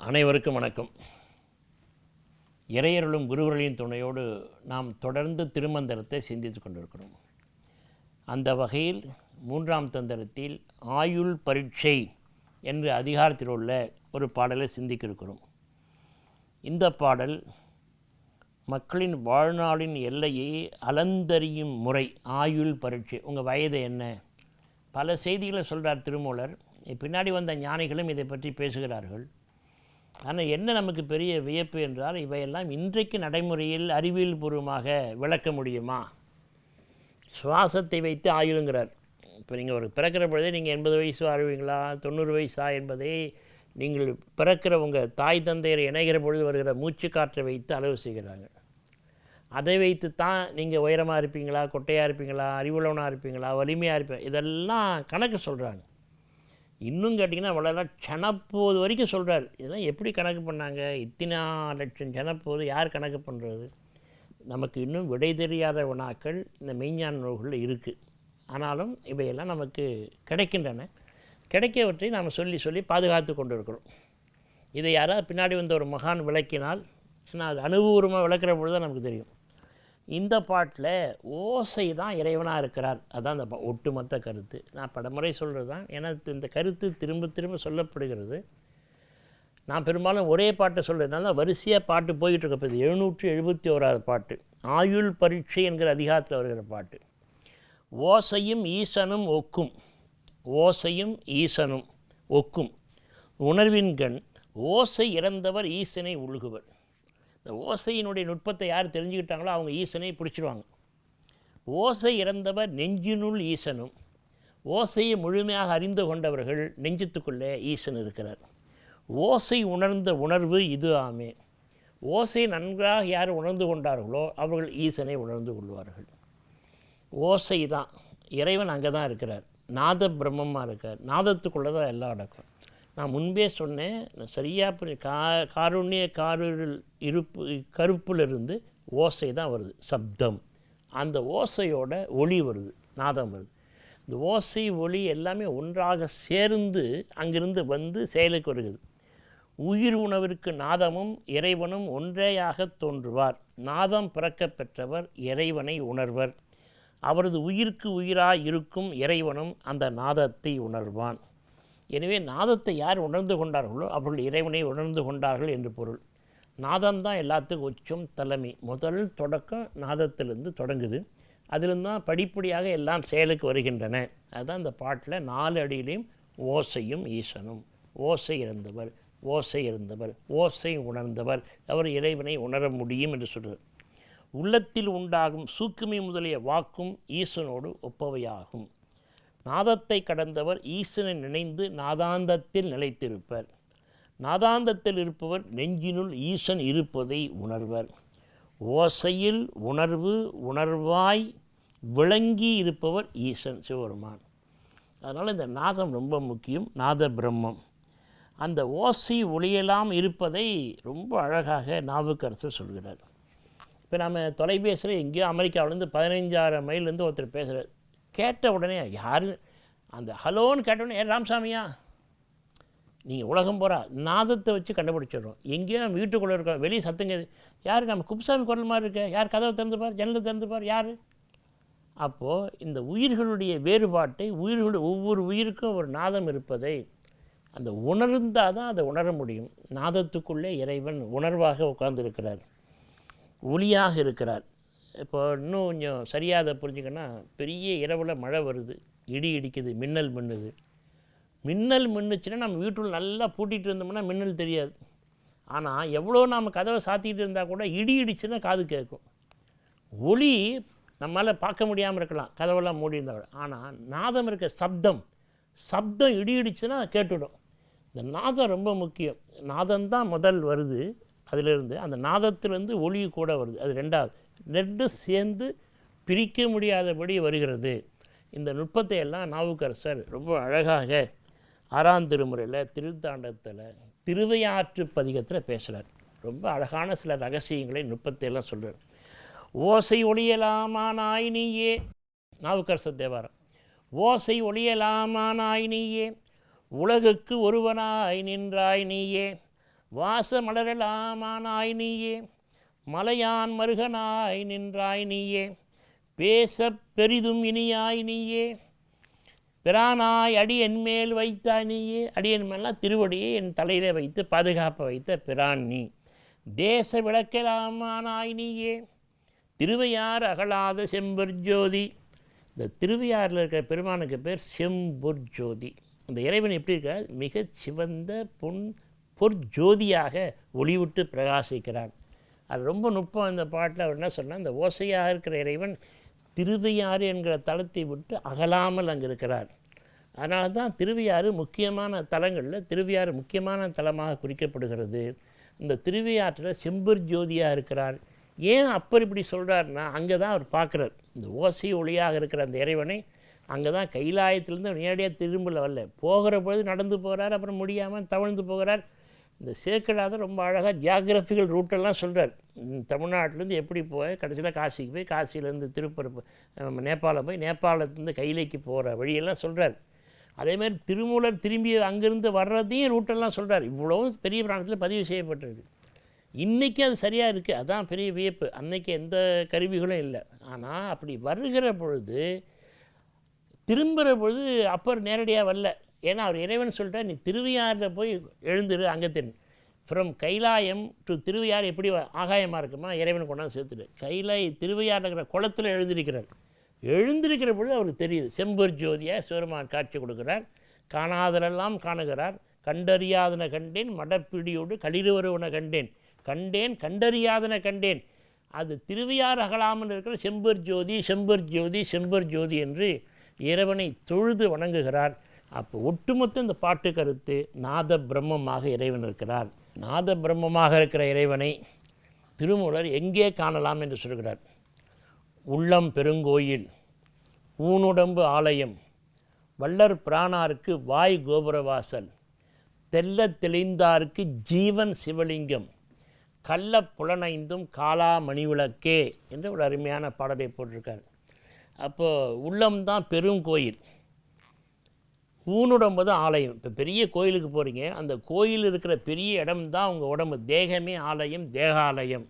அனைவருக்கும் வணக்கம். இறையருளும் குருவர்களின் துணையோடு நாம் தொடர்ந்து திருமந்திரத்தை சிந்தித்து கொண்டிருக்கிறோம். அந்த வகையில் 3ஆம் தந்திரத்தில் ஆயுள் பரீட்சை என்ற அதிகாரத்தில் உள்ள ஒரு பாடலை சிந்திக்க இருக்கிறோம். இந்த பாடல் மக்களின் வாழ்நாளின் எல்லையை அலந்தறியும் முறை. ஆயுள் பரீட்சை, உங்கள் வயது என்ன? பல செய்திகளை சொல்கிறார் திருமூலர். பின்னாடி வந்த ஞானிகளும் இதை பற்றி பேசுகிறார்கள். ஆனால் என்ன நமக்கு பெரிய வியப்பு என்றால், இவையெல்லாம் இன்றைக்கு நடைமுறையில் அறிவியல் பூர்வமாக விளக்க முடியுமா? சுவாசத்தை வைத்து ஆயுளுங்கிறார். இப்போ நீங்கள் ஒரு பிறக்கிற பொழுதே நீங்கள் 80 வயசு ஆழ்வீங்களா 90 வயசா என்பதை நீங்கள் பிறக்கிற உங்கள் தாய் தந்தையரை இணைகிற பொழுது வருகிற மூச்சு காற்றை வைத்து அளவு செய்கிறாங்க. அதை வைத்து தான் நீங்கள் உயரமாக இருப்பீங்களா, கொட்டையாக இருப்பீங்களா, அறிவுள்ளவனாக இருப்பீங்களா, வலிமையாக இருப்பீங்க, இதெல்லாம் கணக்கு சொல்கிறாங்க. இன்னும் கேட்டிங்கன்னா அவ்வளோதான் சனப்போது வரைக்கும் சொல்கிறார். இதெல்லாம் எப்படி கணக்கு பண்ணாங்க? இத்தனை லட்சம் சனப்போது யார் கணக்கு பண்ணுறது? நமக்கு இன்னும் விடை தெரியாத வினாக்கள் இந்த மெய்ஞான நூல்களில் இருக்குது. ஆனாலும் இவையெல்லாம் நமக்கு கிடைக்கின்றன. கிடைக்கவற்றை நாம் சொல்லி சொல்லி பாதுகாத்து கொண்டு இருக்கிறோம். இதை யாராவது பின்னாடி வந்த ஒரு மகான் விளக்கினால், ஏன்னா அது அனுபவமாக விளக்குற பொழுது தான் நமக்கு தெரியும். இந்த பாட்டில் ஓசை தான் இறைவனாக இருக்கிறார். அதுதான் அந்த ஒட்டுமொத்த கருத்து. நான் பலமுறை சொல்கிறது தான், ஏன்னா இந்த கருத்து திரும்ப திரும்ப சொல்லப்படுகிறது. நான் பெரும்பாலும் ஒரே பாட்டை சொல்கிறதுனால வரிசையாக பாட்டு போய்கிட்டு இருக்க. இப்போ 771வது பாட்டு ஆயுள் பரீட்சை என்கிற அதிகாரத்தில் வருகிற பாட்டு. ஓசையும் ஈசனும் ஒக்கும், ஓசையும் ஈசனும் ஒக்கும் உணர்வின்கண் ஓசை இறந்தவர் ஈசனை உழுகுவர். இந்த ஓசையினுடைய நுட்பத்தை யார் தெரிஞ்சுக்கிட்டாங்களோ அவங்க ஈசனை பிடிச்சிடுவாங்க. ஓசை இறந்தவர் நெஞ்சினுள் ஈசனும், ஓசையை முழுமையாக அறிந்து கொண்டவர்கள் நெஞ்சத்துக்குள்ளே ஈசன் இருக்கிறார். ஓசை உணர்ந்த உணர்வு இது ஆமே. ஓசை நன்றாக யார் உணர்ந்து கொண்டார்களோ அவர்கள் ஈசனை உணர்ந்து கொள்வார்கள். ஓசை தான் இறைவன், அங்கே தான் இருக்கிறார். நாத பிரம்மமாக இருக்கார். நாதத்துக்குள்ளே தான் எல்லாம் அடக்கம். நான் முன்பே சொன்னேன், சரியாக காருண்ய காரில் இருப்பு கருப்பிலிருந்து ஓசை தான் வருது, சப்தம். அந்த ஓசையோட ஒளி வருது, நாதம் வருது. இந்த ஓசை ஒளி எல்லாமே ஒன்றாக சேர்ந்து அங்கிருந்து வந்து செயலுக்கு வருகிறது. உயிர் உணவிற்கு நாதமும் இறைவனும் ஒன்றேயாக தோன்றுவார். நாதம் பிறக்க பெற்றவர் இறைவனை உணர்வர். அவரது உயிருக்கு உயிராக இருக்கும் இறைவனும் அந்த நாதத்தை உணர்வான். எனவே நாதத்தை யார் உணர்ந்து கொண்டார்களோ அவர்கள் இறைவனை உணர்ந்து கொண்டார்கள் என்று பொருள். நாதம்தான் எல்லாத்துக்கும் உச்சம், தலைமை. முதல் தொடக்கம் நாதத்திலிருந்து தொடங்குது. அதிலிருந்து தான் படிப்படியாக எல்லாம் செயலுக்கு வருகின்றன. அதுதான் இந்த பாட்டில் 4 அடியிலையும் ஓசையும் ஈசனும். ஓசை இறந்தவர், ஓசை இருந்தவர், ஓசை உணர்ந்தவர், அவர் இறைவனை உணர முடியும் என்று சொல்கிறார். உள்ளத்தில் உண்டாகும் சூக்குமை முதலிய வாக்கும் ஈசனோடு ஒப்பவையாகும். நாதத்தை கடந்தவர் ஈசனை நினைந்து நாதாந்தத்தில் நிலைத்திருப்பர். நாதாந்தத்தில் இருப்பவர் நெஞ்சினுள் ஈசன் இருப்பதை உணர்வர். ஓசையில் உணர்வு உணர்வாய் விளங்கி இருப்பவர் ஈசன் சிவபெருமான். அதனால் இந்த நாதம் ரொம்ப முக்கியம். நாத பிரம்மம் அந்த ஓசை ஒளியெல்லாம் இருப்பதை ரொம்ப அழகாக நாவுக்கரசர் சொல்கிறார். இப்போ நம்ம தொலைபேசியில் எங்கேயோ அமெரிக்காவிலேருந்து 15,000 மைல்லேருந்து ஒருத்தர் பேசுகிறார். கேட்ட உடனே யார் அந்த ஹலோன்னு கேட்ட உடனே ராமசாமியா நீங்கள் உலகம் போகிறா நாதத்தை வச்சு கண்டுபிடிச்சிடுறோம். எங்கேயோ நம்ம வீட்டுக்குள்ளே இருக்கோம், வெளியே சத்தங்க யார், நம்ம குப்புசாமி குரல் மாதிரி இருக்க, யார் கதவை திறந்துப்பார், ஜன்னலை திறந்துப்பார், யார்? அப்போது இந்த உயிர்களுடைய வேறுபாட்டை, உயிர்களுடைய ஒவ்வொரு உயிருக்கும் ஒரு நாதம் இருப்பதை அந்த உணர்ந்தால் தான் அதை உணர முடியும். நாதத்துக்குள்ளே இறைவன் உணர்வாக உட்கார்ந்துருக்கிறார், ஒளியாக இருக்கிறார். இப்போ இன்னும் கொஞ்சம் சரியாக புரிஞ்சுக்கன்னா, பெரிய இரவில் மழை வருது, இடி இடிக்குது, மின்னல் மின்னுது. மின்னல் மின்னுச்சுன்னா நம்ம வீட்டுக்குள்ள நல்லா பூட்டிகிட்டு இருந்தோம்னா மின்னல் தெரியாது. ஆனால் எவ்வளோ நாம் கதவை சாத்திக்கிட்டு இருந்தால் கூட இடி இடிச்சுன்னா காது கேட்கும். ஒளி நம்மளால் பார்க்க முடியாமல் இருக்கலாம், கதவெல்லாம் மூடி இருந்தால். ஆனால் நாதம் இருக்க சப்தம் இடி இடிச்சுன்னா கேட்டுவிடும். இந்த நாதம் ரொம்ப முக்கியம். நாதம்தான் முதல் வருது, அதிலிருந்து அந்த நாதத்திலேருந்து ஒளி கூட வருது, அது ரெண்டாவது. ரெண்டும் சேர்ந்து பிரிக்க முடியாதபடி வருகிறது. இந்த நுட்பத்தை எல்லாம் நாவுக்கரசர் ரொம்ப அழகாக 6ஆம் திருமுறையில் திருத்தாண்டத்தில் திருவையாற்று பதிகத்தில் பேசுகிறார். ரொம்ப அழகான சில ரகசியங்களை நுட்பத்தை எல்லாம் சொல்கிறார். ஓசை ஒளியலாமானாய் நீயே, நாவுக்கரசர் தேவாரம். ஓசை ஒளியலாமானாய் நீயே, உலகுக்கு ஒருவனாய் நின்றாய் நீயே, வாச மலரலாமானாய் நீயே, மலையான் மருகனாய் நின்றாய் நீயே, பேச பெரிதும் இனியாய் நீயே, பிரானாய் அடி என்மேல் வைத்தாய் நீயே. அடியன் மேலாம் திருவடியை என் தலையில் வைத்து பாதுகாப்பை வைத்த பிரான் நீ. தேச விளக்கலாமானாய் நீயே, திருவையாறு அகலாத செம்பொற்ஜோதி. இந்த திருவையாறில் இருக்கிற பெருமானுக்கு பேர் செம்பொற்ஜோதி. அந்த இறைவன் எப்படி இருக்கார்? மிகச் சிவந்த பொற்ஜோதியாக ஒளிவிட்டு பிரகாசிக்கிறான். அது ரொம்ப நுட்பம். அந்த பாட்டில் அவர் என்ன சொன்னால், இந்த ஓசையாக இருக்கிற இறைவன் திருவையாறு என்கிற தலத்தை விட்டு அகலாமல் அங்கே இருக்கிறார். அதனால தான் திருவையாறு முக்கியமான தலங்களில் திருவையாறு முக்கியமான தலமாக குறிக்கப்படுகிறது. இந்த திருவையாற்றில் செம்பொற்ஜோதியாக இருக்கிறார். ஏன் அப்பர் இப்படி சொல்கிறாருன்னா, அங்கே தான் அவர் பார்க்குறார் இந்த ஓசை ஒளியாக இருக்கிற அந்த இறைவனை. அங்கே தான் கைலாயத்திலேருந்து நேரடியாக திரும்பல வரல, போகிற பொழுது நடந்து போகிறார், அப்புறம் முடியாமல் தவழ்ந்து போகிறார். இந்த சேக்கடாத ரொம்ப அழகாக ஜியாகிரபிக்கல் ரூட்டெல்லாம் சொல்கிறார். தமிழ்நாட்டிலேருந்து எப்படி போய் கடைசியில் காசிக்கு போய், காசியிலேருந்து திருப்பரப்பு நேபாளம் போய், நேபாளத்துலேருந்து கைலைக்கு போகிற வழியெல்லாம் சொல்கிறார். அதேமாதிரி திருமூலர் திரும்பி அங்கேருந்து வர்றதையும் ரூட்டெல்லாம் சொல்கிறார். இவ்வளவும் பெரிய பிராணத்தில் பதிவு செய்யப்பட்டிருக்கு. இன்றைக்கி அது சரியாக இருக்குது. அதுதான் பெரிய வியப்பு. அன்றைக்கி எந்த கருவிகளும் இல்லை. ஆனால் அப்படி வருகிற பொழுது, திரும்புகிற பொழுது அப்பர் நேரடியாக வரல. ஏன்னா அவர் இறைவன் சொல்லிட்டா, நீ திருவையாறில் போய் எழுந்துரு. அங்கே ஃப்ரம் கைலாயம் டு திருவையாறு எப்படி ஆகாயமாக இருக்குமா, இறைவன் கொண்டாந்து சேர்த்துட்டு திருவையாறில் இருக்கிற குளத்தில் எழுந்திருக்கிற பொழுது அவருக்கு தெரியுது. செம்பொற்ஜோதியாக சிவருமான் காட்சி கொடுக்குறார். காணாதரெல்லாம் காணுகிறார். கண்டறியாதன கண்டேன், மடப்பிடியோடு களிறுவருவன கண்டேன், கண்டறியாதன கண்டேன். அது திருவையாறு அகலாமல் இருக்கிற செம்பொற்ஜோதி என்று இறைவனை தொழுது வணங்குகிறார். அப்போ ஒட்டுமொத்த இந்த பாட்டு கருத்து, நாத பிரம்மமாக இறைவன் இருக்கிறார். நாத பிரம்மமாக இருக்கிற இறைவனை திருமூலர் எங்கே காணலாம் என்று சொல்கிறார். உள்ளம் பெருங்கோயில், ஊனுடம்பு ஆலயம், வள்ளற் பிரானாருக்கு வாய் கோபுரவாசல், தெல்ல தெளிந்தாருக்கு ஜீவன் சிவலிங்கம், கள்ள புலனைந்தும் காலா மணிவிளக்கே என்று ஒரு அருமையான பாடலை போட்டிருக்கார். அப்போது உள்ளம்தான் பெருங்கோயில், ஊனுடம்பு தான் ஆலயம். இப்போ பெரிய கோயிலுக்கு போகிறீங்க, அந்த கோயில் இருக்கிற பெரிய இடம் தான் உங்கள் உடம்பு. தேகமே ஆலயம், தேகாலயம்.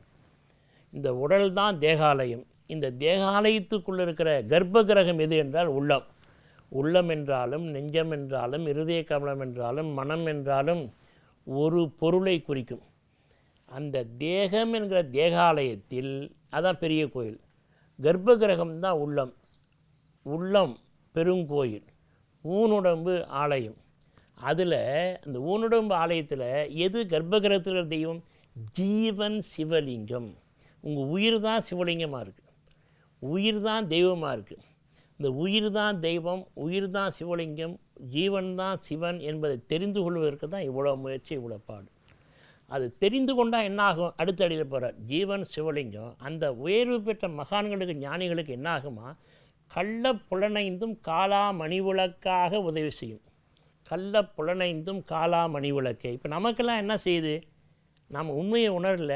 இந்த உடல் தான் தேகாலயம். இந்த தேகாலயத்துக்குள்ளே இருக்கிற கர்ப்ப கிரகம் எது என்றால் உள்ளம். உள்ளம் என்றாலும், நெஞ்சம் என்றாலும், இருதய கமலம் என்றாலும், மனம் என்றாலும் ஒரு பொருளை குறிக்கும். அந்த தேகம் என்கிற தேகாலயத்தில் அதான் பெரிய கோயில். கர்ப்ப கிரகம் தான் உள்ளம். உள்ளம் பெருங்கோயில், ஊனுடம்பு ஆலயம். அதில் அந்த ஊனுடம்பு ஆலயத்தில் எது கர்ப்ப கிரகத்தில் தெய்வம்? ஜீவன் சிவலிங்கம். உங்கள் உயிர் தான் சிவலிங்கமாக இருக்குது, உயிர் தான் தெய்வமாக இருக்குது. இந்த உயிர் தான் தெய்வம், உயிர் தான் சிவலிங்கம், ஜீவன் தான் சிவன் என்பதை தெரிந்து கொள்வதற்கு தான் இவ்வளோ முயற்சி, இவ்வளோ பாடு. அது தெரிந்து கொண்டால் என்ன ஆகும்? அடுத்த அடியில் போகிறார். ஜீவன் சிவலிங்கம். அந்த உயர்வு பெற்ற மகான்களுக்கு, ஞானிகளுக்கு என்ன ஆகுமா? கள்ள புலனைந்தும் காலா மணிவிளக்காக உதவி செய்யும். கள்ள புலனைந்தும் காலா மணிவிளக்கே. இப்போ நமக்கெல்லாம் என்ன செய்யுது? நம்ம உண்மையை உணரல,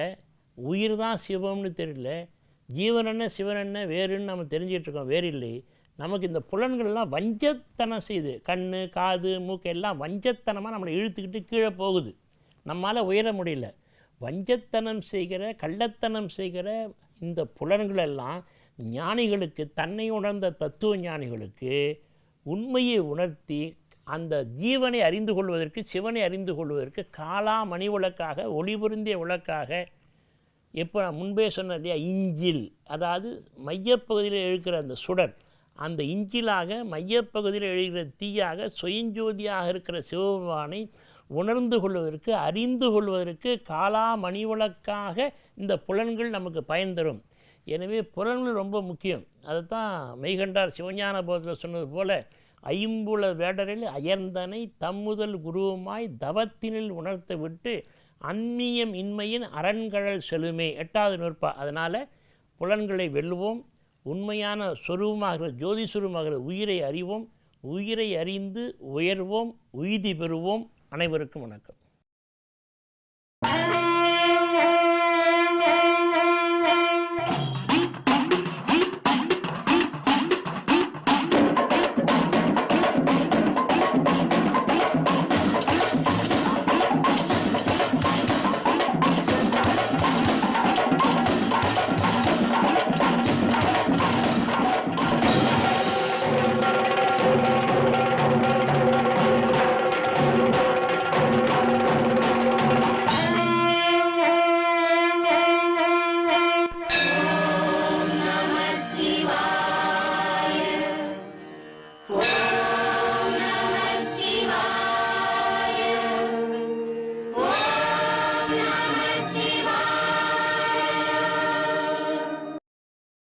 உயிர் தான் சிவம்னு தெரியல, ஜீவன் என்ன சிவன் என்ன வேறுன்னு நம்ம தெரிஞ்சிட்ருக்கோம். வேறு இல்லை. நமக்கு இந்த புலன்கள்லாம் வஞ்சத்தனம் செய்யுது. கண், காது, மூக்கு எல்லாம் வஞ்சத்தனமாக நம்மளை இழுத்துக்கிட்டு கீழே போகுது. நம்மளால் உயர முடியல. வஞ்சத்தனம் செய்கிற, கள்ளத்தனம் செய்கிற இந்த புலன்களெல்லாம் ஞானிகளுக்கு, தன்னை உணர்ந்த தத்துவ ஞானிகளுக்கு உண்மையை உணர்த்தி அந்த ஜீவனை அறிந்து கொள்வதற்கு, சிவனை அறிந்து கொள்வதற்கு காலா மணி விளக்காக, ஒளிபுரிந்திய விளக்காக, எப்போ நான் முன்பே சொன்ன இல்லையா, இஞ்சில், அதாவது மையப்பகுதியில் எழுக்கிற அந்த சுடர், அந்த இஞ்சிலாக மையப்பகுதியில் எழுகிற தீயாக சுயஞ்சோதியாக இருக்கிற சிவபெருமானை உணர்ந்து கொள்வதற்கு, அறிந்து கொள்வதற்கு காலா மணிவிளக்காக இந்த புலன்கள் நமக்கு பயன் தரும். எனவே புலன்கள் ரொம்ப முக்கியம். அதைத்தான் மெய்கண்டார் சிவஞான போதத்தில் சொன்னது போல், ஐம்புல வேடரில் அயர்ந்தனை தம்முதல் குருவுமாய் தவத்தினில் உணர்த்த விட்டு அந்நியம் இன்மையின் அரண்கழல் செலுமே. 8வது நூற்பா. அதனால் புலன்களை வெல்லுவோம். உண்மையான சொரூபமாகிற, ஜோதி சொரூபமாகிற உயிரை அறிவோம். உயிரை அறிந்து உயர்வோம், உய்தி பெறுவோம். அனைவருக்கும் வணக்கம்.